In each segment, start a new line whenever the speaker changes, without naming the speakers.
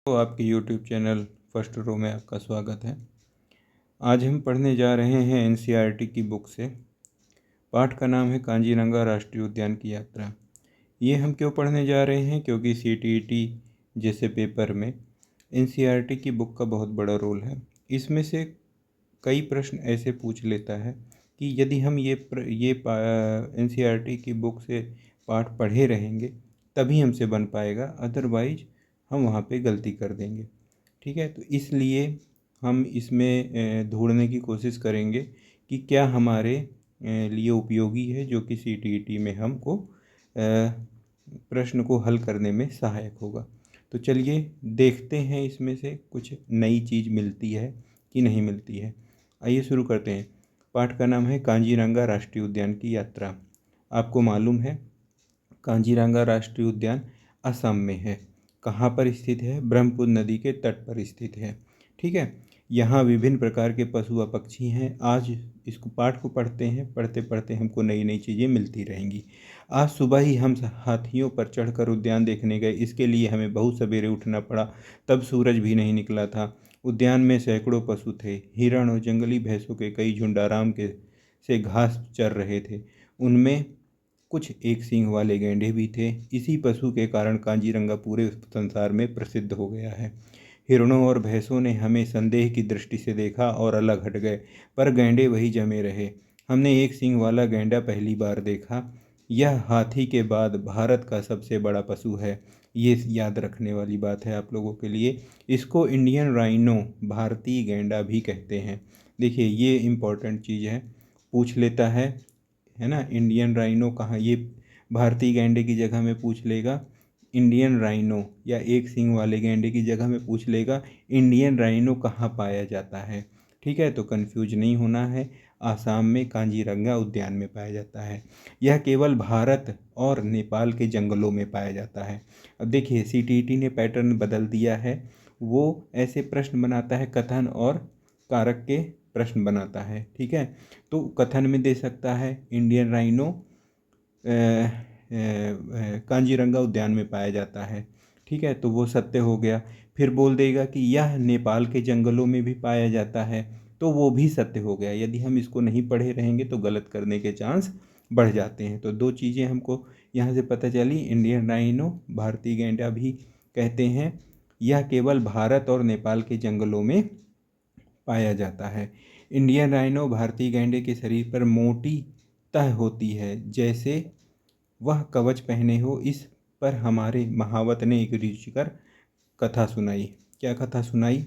तो आपके YouTube channel first row में आपका स्वागत है। आज हम पढ़ने जा रहे हैं एनसीईआरटी की बुक से। पाठ का नाम है कांजीरंगा राष्ट्रीय उद्यान की यात्रा। ये हम क्यों पढ़ने जा रहे हैं? क्योंकि सीटीईटी जैसे पेपर में एनसीईआरटी की बुक का बहुत बड़ा रोल है। इसमें से कई प्रश्न ऐसे पूछ लेता है कि यदि हम ये एनसीईआरटी की बुक से पाठ पढ़े रहेंगे तभी हमसे बन पाएगा, अदरवाइज हम वहाँ पे गलती कर देंगे। ठीक है, तो इसलिए हम इसमें ढूंढने की कोशिश करेंगे कि क्या हमारे लिए उपयोगी है, जो कि सीटीईटी में हमको प्रश्न को हल करने में सहायक होगा। तो चलिए देखते हैं इसमें से कुछ नई चीज़ मिलती है कि नहीं मिलती है। आइए शुरू करते हैं। पाठ का नाम है कांजीरंगा राष्ट्रीय उद्यान की यात्रा। आपको मालूम है कांजीरंगा राष्ट्रीय उद्यान असम में है। कहाँ पर स्थित है? ब्रह्मपुत्र नदी के तट पर स्थित है। ठीक है, यहाँ विभिन्न प्रकार के पशु व पक्षी हैं। आज इसको पाठ को पढ़ते हैं, पढ़ते पढ़ते हमको नई नई चीज़ें मिलती रहेंगी। आज सुबह ही हम हाथियों पर चढ़कर उद्यान देखने गए। इसके लिए हमें बहुत सवेरे उठना पड़ा, तब सूरज भी नहीं निकला था। उद्यान में सैकड़ों पशु थे। हिरण और जंगली भैंसों के कई झुंड आराम के से घास चर रहे थे। उनमें कुछ एक सींग वाले गैंडे भी थे। इसी पशु के कारण कांजीरंगा पूरे संसार में प्रसिद्ध हो गया है। हिरणों और भैंसों ने हमें संदेह की दृष्टि से देखा और अलग हट गए, पर गैंडे वही जमे रहे। हमने एक सींग वाला गैंडा पहली बार देखा। यह हाथी के बाद भारत का सबसे बड़ा पशु है। ये याद रखने वाली बात है आप लोगों के लिए। इसको इंडियन राइनो, भारतीय गैंडा भी कहते हैं। देखिए, ये इम्पोर्टेंट चीज़ है, पूछ लेता है ना। इंडियन राइनो कहाँ? ये भारतीय गैंडे की जगह में पूछ लेगा इंडियन राइनो, या एक सींग वाले गैंडे की जगह में पूछ लेगा इंडियन राइनो कहाँ पाया जाता है। ठीक है, तो कंफ्यूज नहीं होना है। आसाम में कांजीरंगा उद्यान में पाया जाता है। यह केवल भारत और नेपाल के जंगलों में पाया जाता है। अब देखिए, सीटीईटी ने पैटर्न बदल दिया है। वो ऐसे प्रश्न बनाता है, कथन और कारक के प्रश्न बनाता है। ठीक है, तो कथन में दे सकता है इंडियन राइनो कांजीरंगा उद्यान में पाया जाता है। ठीक है, तो वो सत्य हो गया। फिर बोल देगा कि यह नेपाल के जंगलों में भी पाया जाता है, तो वो भी सत्य हो गया। यदि हम इसको नहीं पढ़े रहेंगे तो गलत करने के चांस बढ़ जाते हैं। तो दो चीज़ें हमको यहाँ से पता चली। इंडियन राइनो, भारतीय गैंडा भी कहते हैं, यह केवल भारत और नेपाल के जंगलों में पाया जाता है। इंडियन राइनो, भारतीय गैंडे के शरीर पर मोटी तह होती है, जैसे वह कवच पहने हो। इस पर हमारे महावत ने एक रुचिकर कथा सुनाई। क्या कथा सुनाई?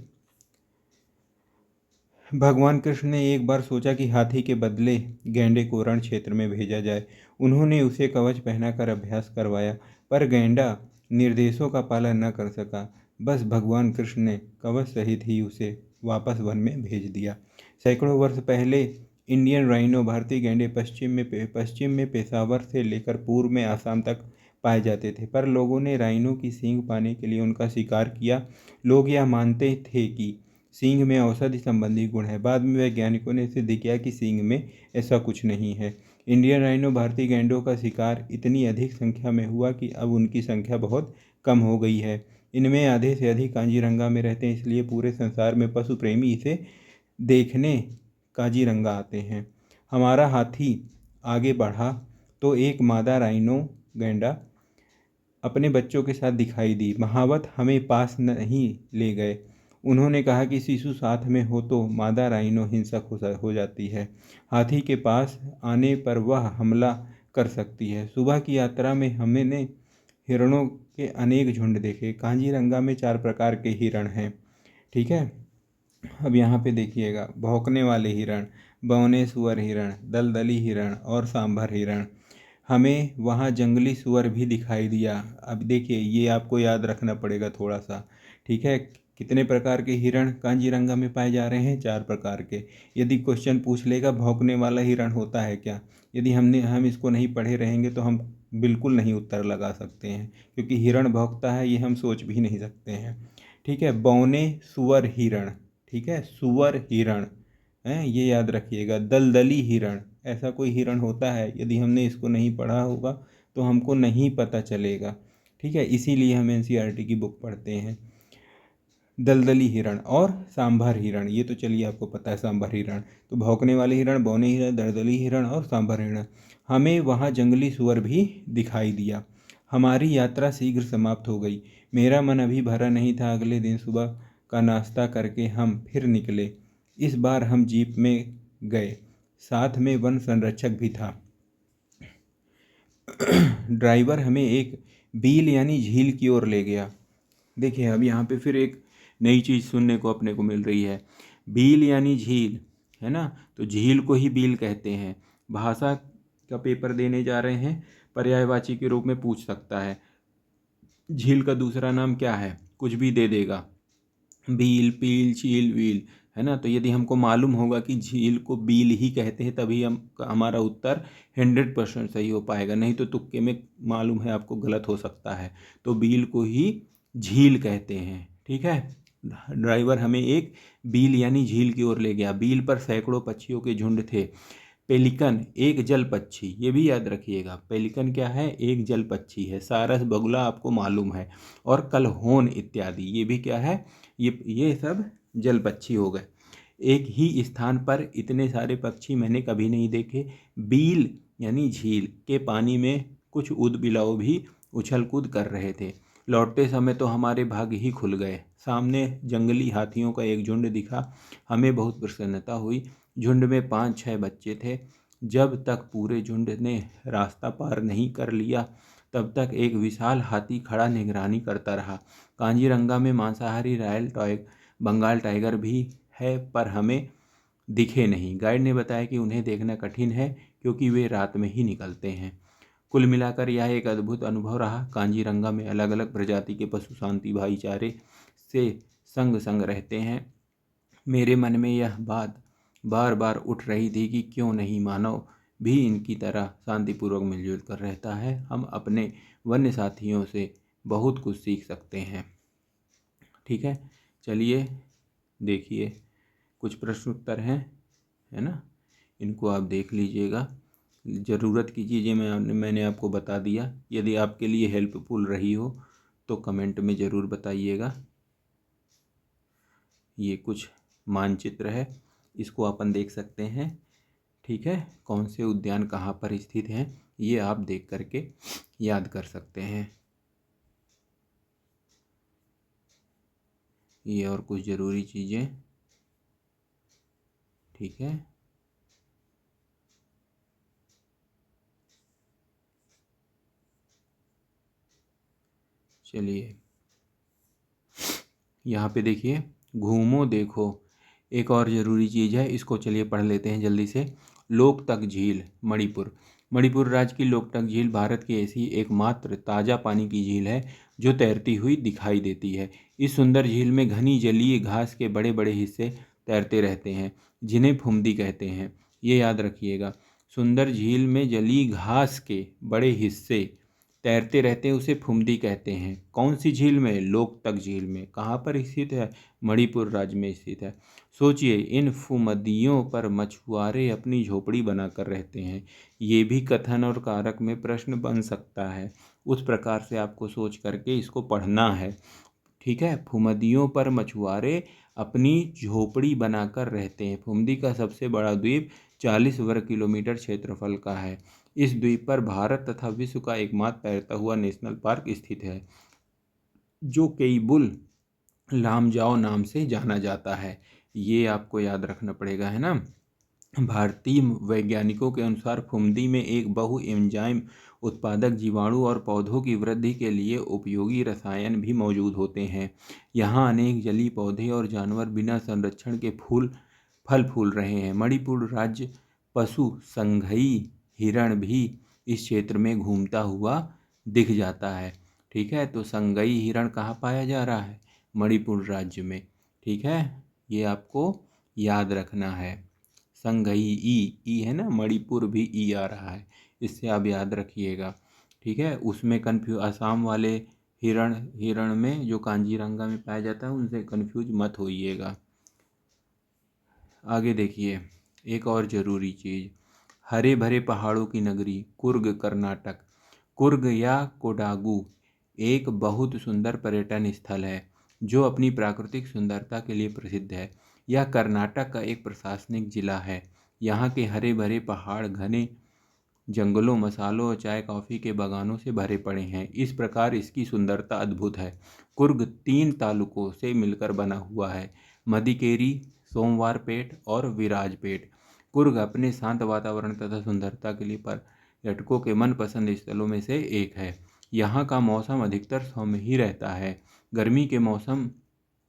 भगवान कृष्ण ने एक बार सोचा कि हाथी के बदले गैंडे को रण क्षेत्र में भेजा जाए। उन्होंने उसे कवच पहनाकर अभ्यास करवाया, पर गैंडा निर्देशों का पालन न कर सका। बस भगवान कृष्ण ने कवच सहित ही उसे वापस वन में भेज दिया। सैकड़ों वर्ष पहले इंडियन राइनो, भारतीय गैंडे पश्चिम में पेशावर से लेकर पूर्व में आसाम तक पाए जाते थे, पर लोगों ने राइनो की सींग पाने के लिए उनका शिकार किया। लोग यह मानते थे कि सींग में औषधि संबंधी गुण है। बाद में वैज्ञानिकों ने सिद्ध किया कि सींग में ऐसा कुछ नहीं है। इंडियन राइनो, भारतीय गैंडों का शिकार इतनी अधिक संख्या में हुआ कि अब उनकी संख्या बहुत कम हो गई है। इनमें आधे से अधिक कांजीरंगा में रहते हैं, इसलिए पूरे संसार में पशु प्रेमी इसे देखने काजीरंगा आते हैं। हमारा हाथी आगे बढ़ा तो एक मादा राइनो गैंडा अपने बच्चों के साथ दिखाई दी। महावत हमें पास नहीं ले गए। उन्होंने कहा कि शिशु साथ में हो तो मादा राइनो हिंसक हो जाती है। हाथी के पास आने पर वह हमला कर सकती है। सुबह की यात्रा में हमने हिरणों के अनेक झुंड देखे। कांजीरंगा में 4 प्रकार के हिरण हैं। ठीक है, अब यहाँ पे देखिएगा, भौंकने वाले हिरण, बौने सुअर हिरण, दलदली हिरण और सांभर हिरण। हमें वहाँ जंगली सुअर भी दिखाई दिया। अब देखिए, ये आपको याद रखना पड़ेगा थोड़ा सा। ठीक है, कितने प्रकार के हिरण कांजीरंगा में पाए जा रहे हैं? 4 प्रकार के। यदि क्वेश्चन पूछ लेगा भौंकने वाला हिरण होता है क्या, यदि हम इसको नहीं पढ़े रहेंगे तो हम बिल्कुल नहीं उत्तर लगा सकते हैं, क्योंकि हिरण भौंकता है ये हम सोच भी नहीं सकते हैं। ठीक है, बौने सुअर हिरण। ठीक है, सुअर हिरण है, ये याद रखिएगा। दलदली हिरण, ऐसा कोई हिरण होता है? यदि हमने इसको नहीं पढ़ा होगा तो हमको नहीं पता चलेगा। ठीक है, इसीलिए हम एनसीईआरटी की बुक पढ़ते हैं। दलदली हिरण और सांभर हिरण, ये तो चलिए आपको पता है सांभर हिरण। तो भौंकने वाले हिरण, बौने हिरण, दलदली हिरण और सांभर हिरण। हमें वहाँ जंगली सुअर भी दिखाई दिया। हमारी यात्रा शीघ्र समाप्त हो गई। मेरा मन अभी भरा नहीं था। अगले दिन सुबह का नाश्ता करके हम फिर निकले। इस बार हम जीप में गए, साथ में वन संरक्षक भी था। ड्राइवर हमें एक बील यानी झील की ओर ले गया। देखिए अब यहाँ पे फिर एक नई चीज़ सुनने को अपने को मिल रही है। बील यानी झील, है ना, तो झील को ही बील कहते हैं। भाषा का पेपर देने जा रहे हैं, पर्यायवाची के रूप में पूछ सकता है झील का दूसरा नाम क्या है, कुछ भी दे देगा, बील, पील, चील, व्हील, है ना। तो यदि हमको मालूम होगा कि झील को बील ही कहते हैं तभी हमारा उत्तर 100% सही हो पाएगा, नहीं तो तुक्के में मालूम है आपको गलत हो सकता है। तो बील को ही झील कहते हैं, ठीक है। ड्राइवर हमें एक बील यानी झील की ओर ले गया। बील पर सैकड़ों पक्षियों के झुंड थे। पेलिकन एक जल पक्षी, ये भी याद रखिएगा। पेलिकन क्या है, एक जल पक्षी है। सारस, बगुला आपको मालूम है। और कलहोन इत्यादि, ये भी क्या है, ये सब जल पक्षी हो गए। एक ही स्थान पर इतने सारे पक्षी मैंने कभी नहीं देखे। बील यानी झील के पानी में कुछ ऊदबिलाव भी उछल कूद कर रहे थे। लौटते समय तो हमारे भाग्य ही खुल गए। सामने जंगली हाथियों का एक झुंड दिखा। हमें बहुत प्रसन्नता हुई। झुंड में 5-6 बच्चे थे। जब तक पूरे झुंड ने रास्ता पार नहीं कर लिया तब तक एक विशाल हाथी खड़ा निगरानी करता रहा। कांजीरंगा में मांसाहारी रॉयल बंगाल टाइगर भी है, पर हमें दिखे नहीं। गाइड ने बताया कि उन्हें देखना कठिन है क्योंकि वे रात में ही निकलते हैं। कुल मिलाकर यह एक अद्भुत अनुभव रहा। कांजीरंगा में अलग अलग प्रजाति के पशु शांति भाईचारे से संग संग रहते हैं। मेरे मन में यह बात बार बार उठ रही थी कि क्यों नहीं मानव भी इनकी तरह शांतिपूर्वक मिलजुल कर रहता है। हम अपने वन्य साथियों से बहुत कुछ सीख सकते हैं। ठीक है, चलिए देखिए कुछ प्रश्न उत्तर हैं, है ना, इनको आप देख लीजिएगा। ज़रूरत की चीज़ें मैंने आपको बता दिया। यदि आपके लिए हेल्पफुल रही हो तो कमेंट में ज़रूर बताइएगा। ये कुछ मानचित्र है, इसको अपन देख सकते हैं। ठीक है, कौन से उद्यान कहाँ पर स्थित हैं ये आप देख करके याद कर सकते हैं। ये और कुछ ज़रूरी चीज़ें, ठीक है। चलिए यहाँ पे देखिए, घूमो देखो, एक और ज़रूरी चीज़ है, इसको चलिए पढ़ लेते हैं जल्दी से। लोकटक झील, मणिपुर। मणिपुर राज्य की लोकटक झील भारत की ऐसी एकमात्र ताज़ा पानी की झील है जो तैरती हुई दिखाई देती है। इस सुंदर झील में घनी जलीय घास के बड़े बड़े हिस्से तैरते रहते हैं, जिन्हें फुमदी कहते हैं। ये याद रखिएगा, सुंदर झील में जलीय घास के बड़े हिस्से तैरते रहते हैं, उसे फुमदी कहते हैं। कौन सी झील में, लोकटक झील में। कहाँ पर स्थित है, मणिपुर राज्य में स्थित है। सोचिए, इन फुमदियों पर मछुआरे अपनी झोपड़ी बनाकर रहते हैं। ये भी कथन और कारक में प्रश्न बन सकता है, उस प्रकार से आपको सोच करके इसको पढ़ना है। ठीक है, फुमदियों पर मछुआरे अपनी झोपड़ी बनाकर रहते हैं। फुमदी का सबसे बड़ा द्वीप 40 वर्ग किलोमीटर क्षेत्रफल का है। इस द्वीप पर भारत तथा विश्व का एकमात्र तैरता हुआ नेशनल पार्क स्थित है, जो केइबुल लामजाओ नाम से जाना जाता है। ये आपको याद रखना पड़ेगा, है ना। भारतीय वैज्ञानिकों के अनुसार फुमदी में एक बहु एंजाइम उत्पादक जीवाणु और पौधों की वृद्धि के लिए उपयोगी रसायन भी मौजूद होते हैं। यहाँ अनेक जलीय पौधे और जानवर बिना संरक्षण के फल फूल रहे हैं। मणिपुर राज्य पशु संघई हिरण भी इस क्षेत्र में घूमता हुआ दिख जाता है। ठीक है, तो संघई हिरण कहाँ पाया जा रहा है, मणिपुर राज्य में। ठीक है, ये आपको याद रखना है। संघई ई है ना, मणिपुर भी ई आ रहा है, इससे आप याद रखिएगा। ठीक है, उसमें असम वाले हिरण में जो कांजीरंगा में पाया जाता है उनसे कन्फ्यूज मत होइएगा। आगे देखिए, एक और ज़रूरी चीज़, हरे भरे पहाड़ों की नगरी कुर्ग, कर्नाटक। कुर्ग या कोडागू एक बहुत सुंदर पर्यटन स्थल है। जो अपनी प्राकृतिक सुंदरता के लिए प्रसिद्ध है। यह कर्नाटक का एक प्रशासनिक जिला है। यहाँ के हरे भरे पहाड़ घने जंगलों, मसालों और चाय कॉफ़ी के बागानों से भरे पड़े हैं। इस प्रकार इसकी सुंदरता अद्भुत है। कुर्ग 3 तालुकों से मिलकर बना हुआ है, मदिकेरी, सोमवारपेट और विराजपेट। कुर्ग अपने शांत वातावरण तथा सुंदरता के लिए पर्यटकों के मनपसंद स्थलों में से एक है। यहाँ का मौसम अधिकतर सौम्य ही रहता है। गर्मी के मौसम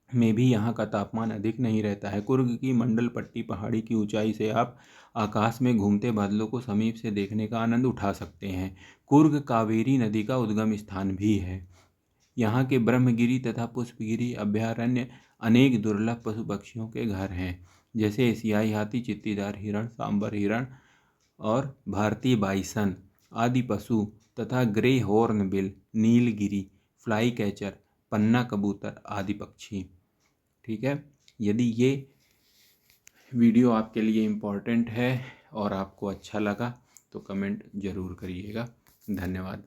में भी यहाँ का तापमान अधिक नहीं रहता है। कुर्ग की मंडल पट्टी पहाड़ी की ऊंचाई से आप आकाश में घूमते बादलों को समीप से देखने का आनंद उठा सकते हैं। कुर्ग कावेरी नदी का उद्गम स्थान भी है। यहाँ के ब्रह्मगिरी तथा पुष्पगिरी अभयारण्य अनेक दुर्लभ पशु पक्षियों के घर हैं, जैसे एशियाई हाथी, चित्तीदार हिरण, सांबर हिरण और भारतीय बाइसन आदि पशु तथा grey hornbill, Nilgiri, flycatcher, पन्ना कबूतर आदि पक्षी। ठीक है, यदि ये वीडियो आपके लिए इम्पोर्टेंट है और आपको अच्छा लगा तो कमेंट ज़रूर करिएगा। धन्यवाद।